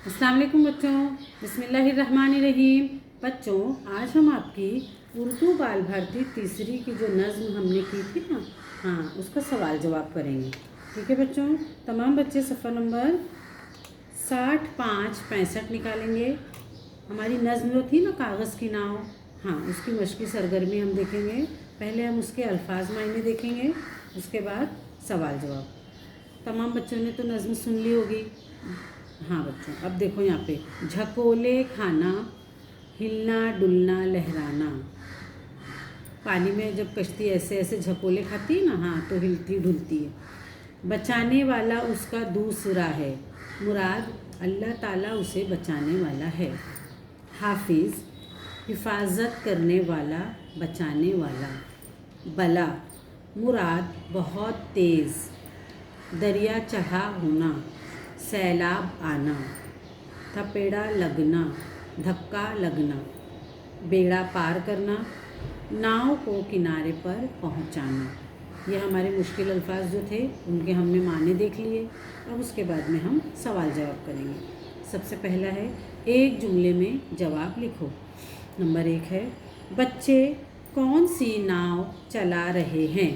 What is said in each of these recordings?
अस्सलाम वालेकुम बच्चों, बिस्मिल्लाहिर्रहमानिर्रहीम। बच्चों, आज हम आपकी उर्दू बाल भारती तीसरी की जो नज़्म हमने की थी ना, उसका सवाल जवाब करेंगे। ठीक है बच्चों, तमाम बच्चे सफ़ा नंबर 65-65 निकालेंगे। हमारी नज़्म जो थी ना, कागज़ की नाव, उसकी मश्क़ी सरगर्मी हम देखेंगे। पहले हम उसके अल्फाज मायने देखेंगे, उसके बाद सवाल जवाब। तमाम बच्चों ने तो नज़्म सुन ली होगी। बच्चों, अब देखो यहाँ पे, झकोले खाना, हिलना डुलना लहराना। पानी में जब कश्ती ऐसे ऐसे झकोले खाती है ना, तो हिलती डुलती है। बचाने वाला उसका दूसरा है, मुराद अल्लाह ताला उसे बचाने वाला है। हाफिज़ हिफाजत करने वाला, बचाने वाला। बला मुराद बहुत तेज़, दरिया चढ़ा होना, सैलाब आना। थपेड़ा लगना, धक्का लगना। बेड़ा पार करना, नाव को किनारे पर पहुंचाना। ये हमारे मुश्किल अल्फाज जो थे, उनके हमने माने देख लिए। अब उसके बाद में हम सवाल जवाब करेंगे। सबसे पहला है, एक जुमले में जवाब लिखो। नंबर 1 है, बच्चे कौन सी नाव चला रहे हैं।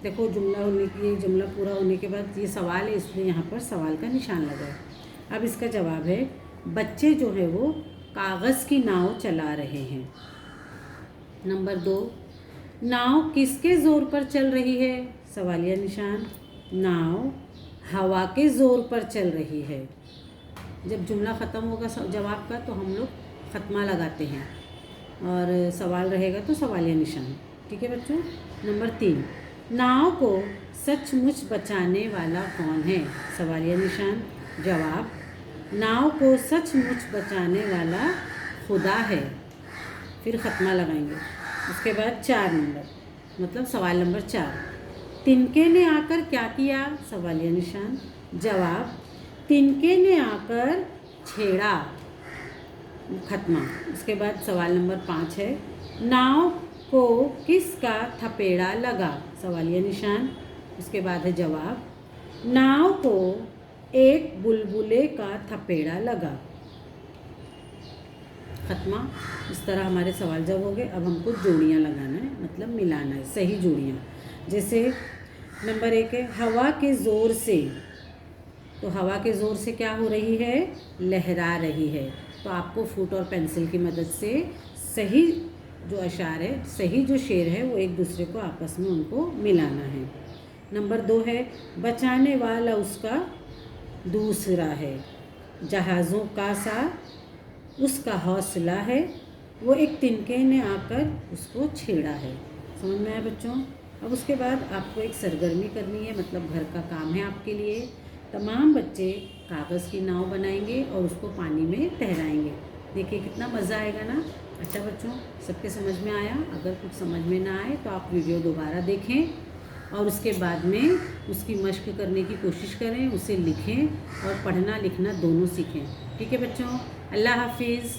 देखो, जुमला पूरा होने के बाद ये सवाल है, इसलिए यहाँ पर सवाल का निशान लगा है। अब इसका जवाब है, बच्चे जो है वो कागज़ की नाव चला रहे हैं। नंबर 2, नाव किसके ज़ोर पर चल रही है। सवालिया निशान। नाव हवा के ज़ोर पर चल रही है। जब जुमला ख़त्म होगा जवाब का, तो हम लोग ख़त्मा लगाते हैं, और सवाल रहेगा तो सवालिया निशान। ठीक है बच्चों। नंबर 3, नाव को सचमुच बचाने वाला कौन है। सवालिया निशान। जवाब, नाव को सचमुच बचाने वाला खुदा है। फिर ख़त्मा लगाएंगे। उसके बाद 4 नंबर, मतलब सवाल नंबर 4, तिनके ने आकर क्या किया। सवालिया निशान। जवाब, तिनके ने आकर छेड़ा। ख़त्मा। उसके बाद सवाल नंबर 5 है, नाव को किसका थपेड़ा लगा। सवालिया निशान। उसके बाद है जवाब, नाव को एक बुलबुले का थपेड़ा लगा। ख़त्मा। इस तरह हमारे सवाल जवाब हो गए। अब हमको जोड़ियाँ लगाना है, मतलब मिलाना है, सही जोड़ियाँ। जैसे नंबर 1 है, हवा के ज़ोर से। तो हवा के ज़ोर से क्या हो रही है, लहरा रही है। तो आपको फुट और पेंसिल की मदद से सही जो अशार है, सही जो शेर है, वो एक दूसरे को आपस में उनको मिलाना है। नंबर 2 है, बचाने वाला उसका दूसरा है। जहाज़ों का सा उसका हौसला है, वो एक तिनके ने आकर उसको छेड़ा है। समझ में आया बच्चों। अब उसके बाद आपको एक सरगर्मी करनी है, मतलब घर का काम है आपके लिए। तमाम बच्चे कागज़ की नाव बनाएंगे और उसको पानी में तैराएंगे। देखिए कितना मज़ा आएगा ना। अच्छा बच्चों, सबके समझ में आया। अगर कुछ समझ में ना आए तो आप वीडियो दोबारा देखें और उसके बाद में उसकी मश्क करने की कोशिश करें, उसे लिखें और पढ़ना लिखना दोनों सीखें। ठीक है बच्चों, अल्लाह हाफिज़।